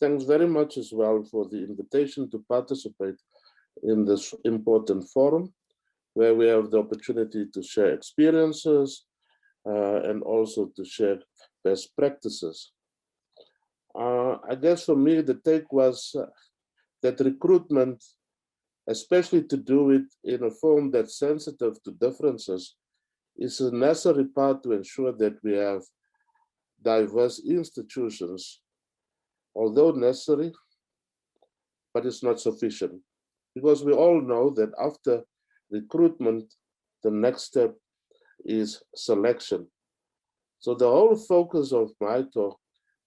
thanks very much as well for the invitation to participate in this important forum, where we have the opportunity to share experiences and also to share best practices. I guess for me, the take was that recruitment, especially to do it in a form that's sensitive to differences, is a necessary part to ensure that we have diverse institutions, although necessary, but it's not sufficient. Because we all know that after recruitment, the next step is selection. So the whole focus of my talk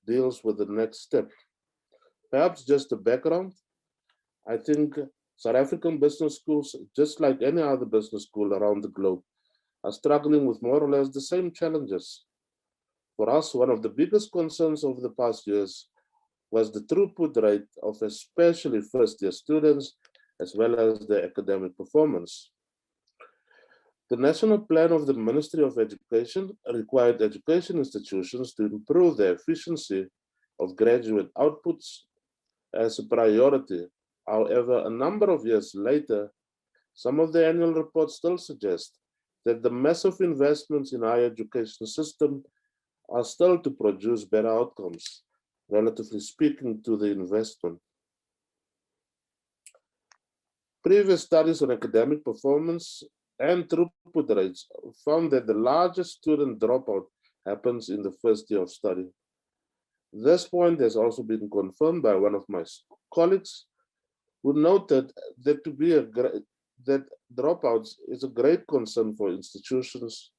deals with the next step. Perhaps just a background. I think South African business schools, just like any other business school around the globe, are struggling with more or less the same challenges. For us, one of the biggest concerns over the past years was the throughput rate of especially first-year students, as well as their academic performance. The National Plan of the Ministry of Education required education institutions to improve their efficiency of graduate outputs as a priority. However, a number of years later, some of the annual reports still suggest that the massive investments in higher education system are still to produce better outcomes, relatively speaking, to the investment. Previous studies on academic performance and throughput rates found that the largest student dropout happens in the first year of study. This point has also been confirmed by one of my colleagues, who noted that that dropouts is a great concern for institutions,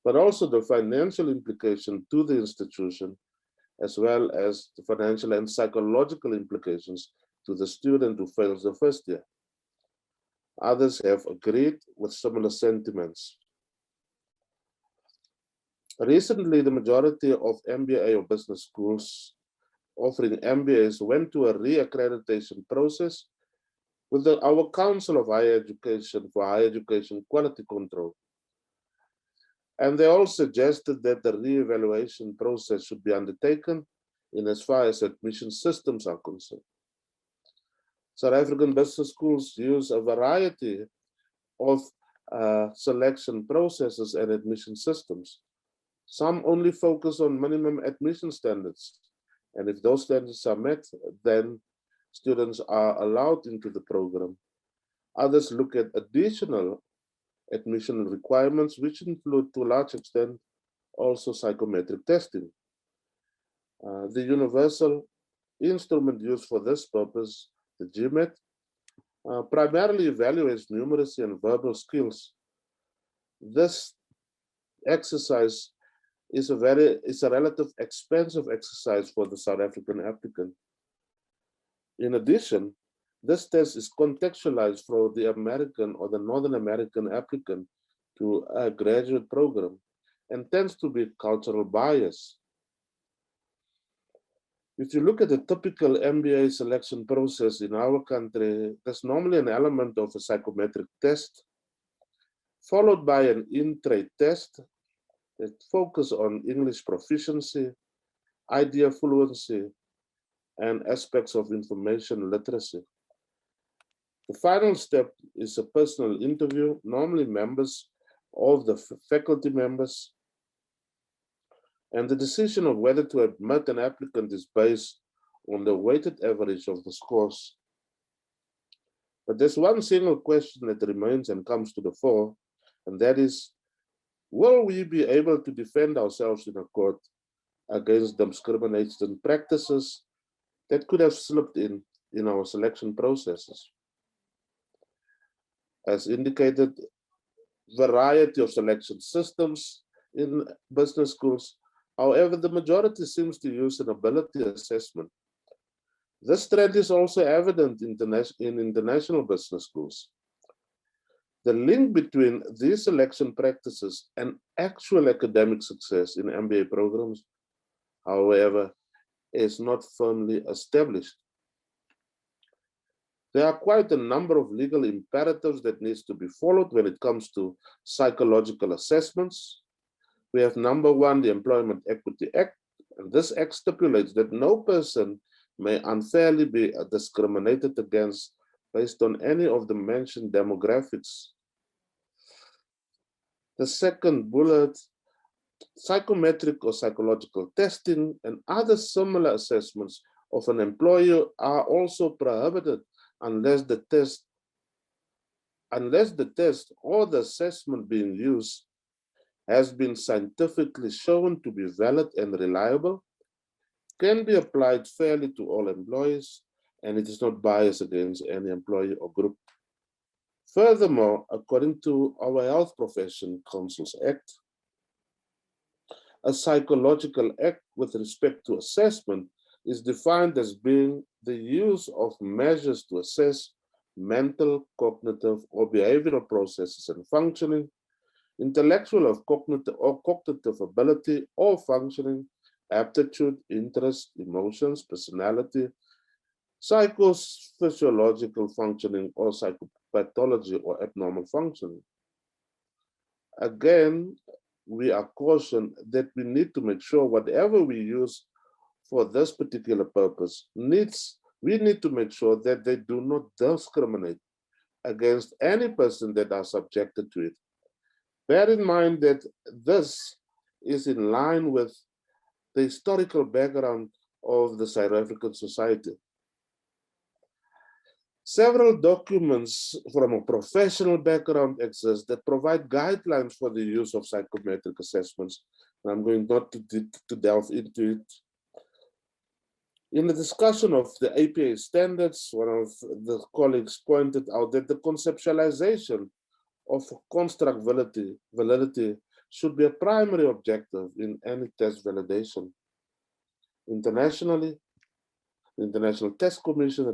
but also the financial implication to the institution, as well as the financial and psychological implications to the student who fails the first year. Others have agreed with similar sentiments. Recently, the majority of MBA or business schools offering MBAs went to a re-accreditation process with our Council of Higher Education for Higher Education Quality Control. And they all suggested that the re-evaluation process should be undertaken in as far as admission systems are concerned. South African business schools use a variety of selection processes and admission systems. Some only focus on minimum admission standards. And if those standards are met, then students are allowed into the program. Others look at additional admission requirements, which include, to a large extent, also psychometric testing. The universal instrument used for this purpose, the GMAT, primarily evaluates numeracy and verbal skills. This exercise is a relative expensive exercise for the South African applicant. In addition, this test is contextualized for the American or the Northern American applicant to a graduate program and tends to be cultural bias. If you look at the typical MBA selection process in our country, there's normally an element of a psychometric test, followed by an in-trade test that focus on English proficiency, idea fluency, and aspects of information literacy. The final step is a personal interview, normally members of the faculty members, and the decision of whether to admit an applicant is based on the weighted average of the scores. But there's one single question that remains and comes to the fore, and that is, will we be able to defend ourselves in a court against discrimination practices that could have slipped in our selection processes? As indicated, variety of selection systems in business schools. However, the majority seems to use an ability assessment. This trend is also evident in international business schools. The link between these selection practices and actual academic success in MBA programs, however, is not firmly established. There are quite a number of legal imperatives that needs to be followed when it comes to psychological assessments. We have number one, the Employment Equity Act, and this act stipulates that no person may unfairly be discriminated against based on any of the mentioned demographics. The second bullet, psychometric or psychological testing and other similar assessments of an employer are also prohibited unless the test or the assessment being used has been scientifically shown to be valid and reliable, can be applied fairly to all employees, and it is not biased against any employee or group. Furthermore, according to our Health Profession Councils Act, a psychological act with respect to assessment is defined as being the use of measures to assess mental, cognitive, or behavioral processes and functioning, intellectual or cognitive ability or functioning, aptitude, interest, emotions, personality, psychophysiological functioning, or psychopathology or abnormal functioning. Again, we are cautioned that we need to make sure whatever we use for this particular purpose we need to make sure that they do not discriminate against any person that are subjected to it. Bear in mind that this is in line with the historical background of the South African society. Several documents from a professional background exist that provide guidelines for the use of psychometric assessments. And I'm going not to delve into it. In the discussion of the APA standards, one of the colleagues pointed out that the conceptualization of construct validity should be a primary objective in any test validation. Internationally, the International Test Commission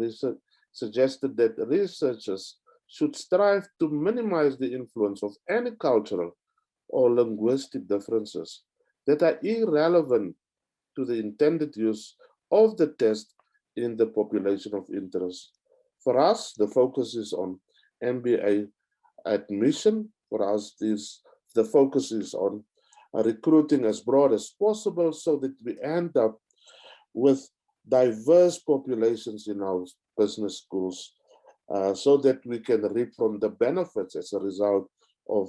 suggested that researchers should strive to minimize the influence of any cultural or linguistic differences that are irrelevant to the intended use of the test in the population of interest. For us, the focus is on MBA admission. For us, the focus is on recruiting as broad as possible so that we end up with diverse populations in our business schools, so that we can reap from the benefits as a result of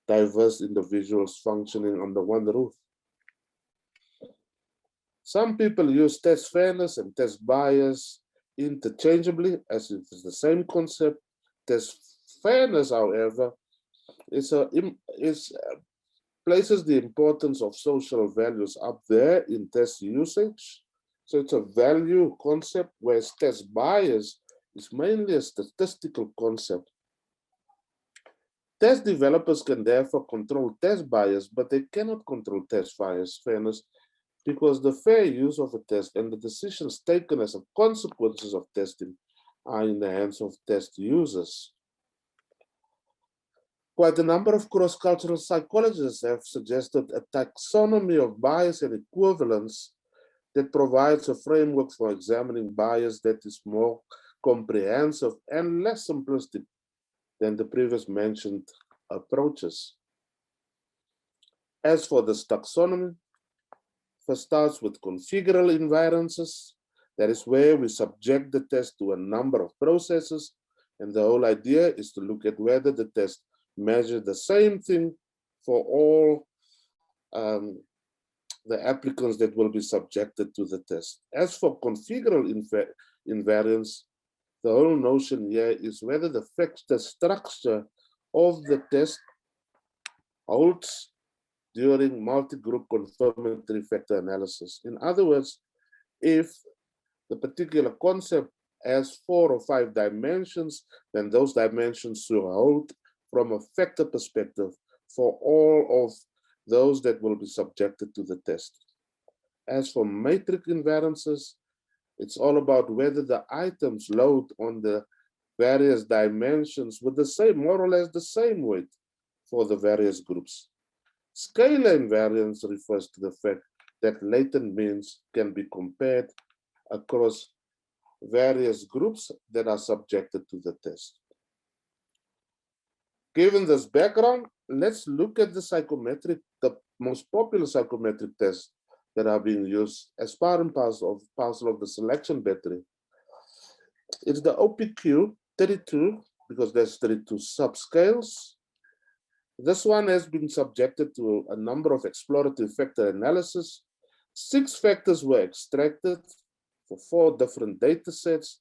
diverse individuals functioning under one roof. Some people use test fairness and test bias interchangeably as if it's the same concept. Test fairness, however, places the importance of social values up there in test usage. So it's a value concept, whereas test bias is mainly a statistical concept. Test developers can therefore control test bias, but they cannot control test fairness, because the fair use of a test and the decisions taken as a consequences of testing are in the hands of test users. Quite a number of cross-cultural psychologists have suggested a taxonomy of bias and equivalence that provides a framework for examining bias that is more comprehensive and less simplistic than the previous mentioned approaches. As for this taxonomy, first starts with configural invariances. That is where we subject the test to a number of processes, and the whole idea is to look at whether the test measures the same thing for all the applicants that will be subjected to the test. As for configural invariance, the whole notion here is whether the factor structure of the test holds during multi-group confirmatory factor analysis. In other words, if the particular concept has 4 or 5 dimensions, then those dimensions should hold from a factor perspective for all of those that will be subjected to the test. As for matrix invariances, it's all about whether the items load on the various dimensions with the same, more or less the same weight for the various groups. Scalar invariance refers to the fact that latent means can be compared across various groups that are subjected to the test. Given this background, let's look at the most popular psychometric test that are being used as part and parcel of the selection battery. It's the OPQ 32, because there's 32 subscales. This one has been subjected to a number of exploratory factor analysis. 6 factors were extracted for 4 different data sets,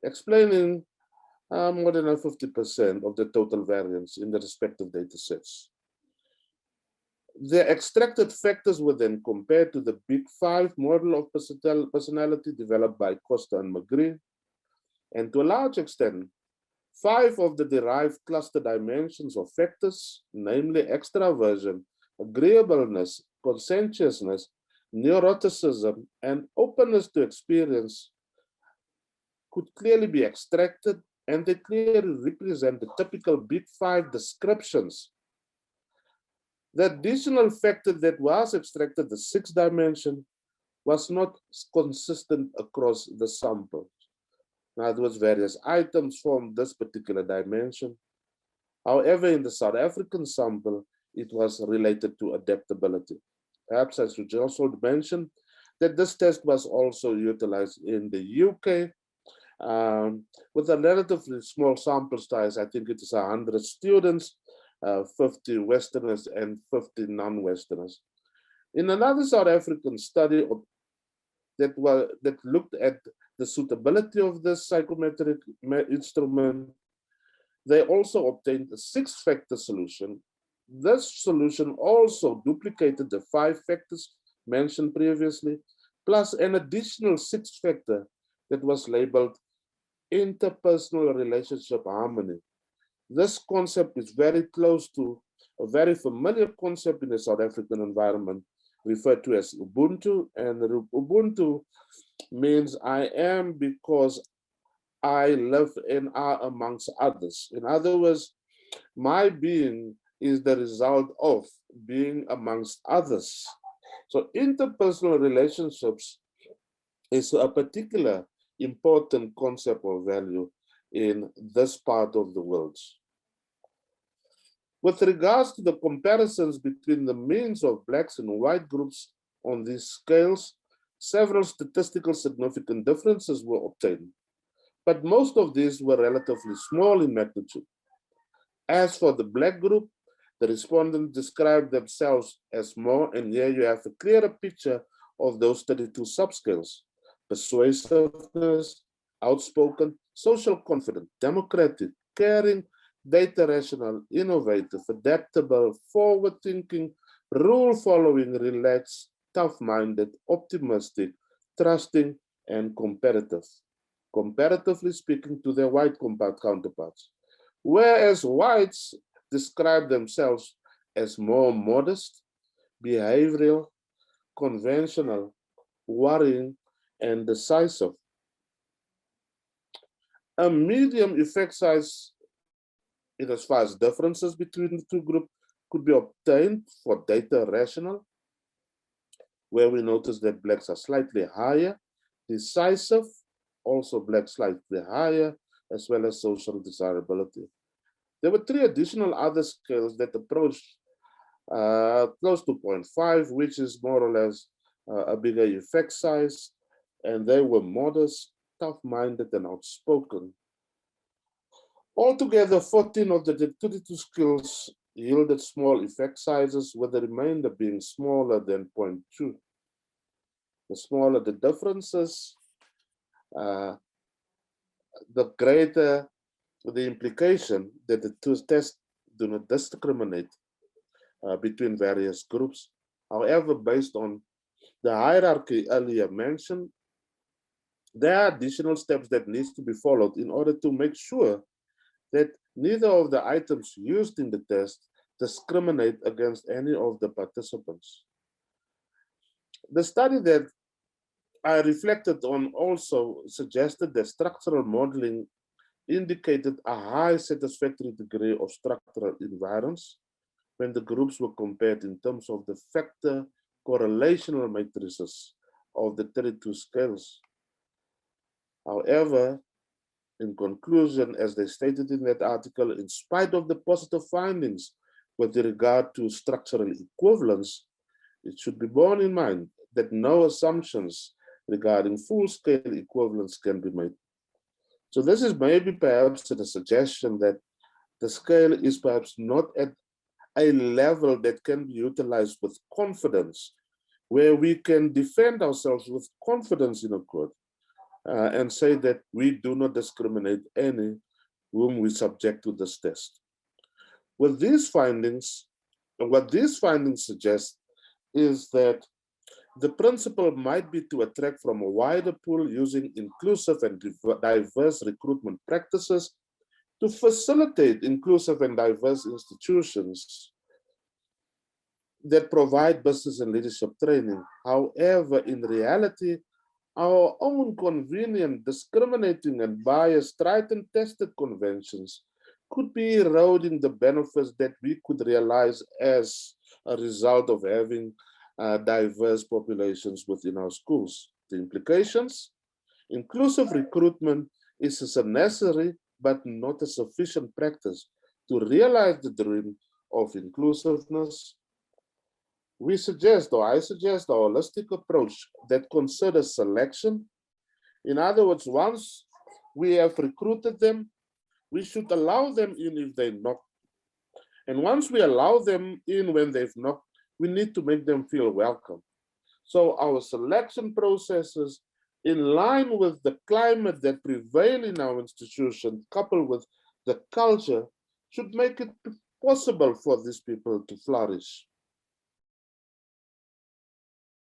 explaining more than 50% of the total variance in the respective data sets. The extracted factors were then compared to the Big 5 model of personality developed by Costa and McGree. And to a large extent, 5 of the derived cluster dimensions of factors, namely extraversion, agreeableness, conscientiousness, neuroticism, and openness to experience, could clearly be extracted, and they clearly represent the typical Big 5 descriptions. The additional factor that was extracted, the 6th dimension, was not consistent across the sample. In other words, various items formed this particular dimension. However, in the South African sample, it was related to adaptability. Perhaps I should also mention that this test was also utilized in the UK with a relatively small sample size. I think it is 100 students, 50 Westerners and 50 non-Westerners. In another South African study that looked at the suitability of this psychometric instrument, they also obtained a 6-factor solution. This solution also duplicated the 5 factors mentioned previously, plus an additional 6th factor that was labeled interpersonal relationship harmony. This concept is very close to a very familiar concept in the South African environment referred to as Ubuntu. And Ubuntu means I am because I live and are amongst others. In other words, my being is the result of being amongst others. So interpersonal relationships is a particular important concept or value in this part of the world. With regards to the comparisons between the means of Blacks and white groups on these scales, several statistical significant differences were obtained, but most of these were relatively small in magnitude. As for the Black group, the respondents described themselves as more, and here you have a clearer picture of those 32 subscales: persuasiveness, outspoken, social confident, democratic, caring, data rational, innovative, adaptable, forward-thinking, rule-following, relaxed, tough-minded, optimistic, trusting, and competitive. Comparatively speaking to their white counterparts. Whereas whites describe themselves as more modest, behavioral, conventional, worrying, and decisive. A medium effect size, in as far as differences between the two groups, could be obtained for data rational, where we notice that Blacks are slightly higher, decisive, also Blacks slightly higher, as well as social desirability. There were 3 additional other scales that approached close to 0.5, which is more or less a bigger effect size, and they were modest, tough-minded, and outspoken. Altogether, 14 of the 32 skills yielded small effect sizes, with the remainder being smaller than 0.2. The smaller the differences, the greater the implication that the two tests do not discriminate between various groups. However, based on the hierarchy earlier mentioned, there are additional steps that need to be followed in order to make sure that neither of the items used in the test discriminate against any of the participants. The study that I reflected on also suggested that structural modeling indicated a high satisfactory degree of structural invariance when the groups were compared in terms of the factor correlational matrices of the 32 scales. However, in conclusion, as they stated in that article, in spite of the positive findings with regard to structural equivalence, it should be borne in mind that no assumptions regarding full-scale equivalence can be made. So this is maybe perhaps a suggestion that the scale is perhaps not at a level that can be utilized with confidence, where we can defend ourselves with confidence in a court and say that we do not discriminate any whom we subject to this test. With these findings, what these findings suggest is that the principle might be to attract from a wider pool using inclusive and diverse recruitment practices to facilitate inclusive and diverse institutions that provide business and leadership training. However, in reality, our own convenient, discriminating, and biased tried and tested conventions could be eroding the benefits that we could realize as a result of having diverse populations within our schools. The implications: inclusive recruitment is a necessary but not a sufficient practice to realize the dream of inclusiveness. We suggest, or I suggest, a holistic approach that considers selection. In other words, once we have recruited them, we should allow them in if they knock. And once we allow them in when they've knocked, we need to make them feel welcome. So our selection processes, in line with the climate that prevails in our institution, coupled with the culture, should make it possible for these people to flourish.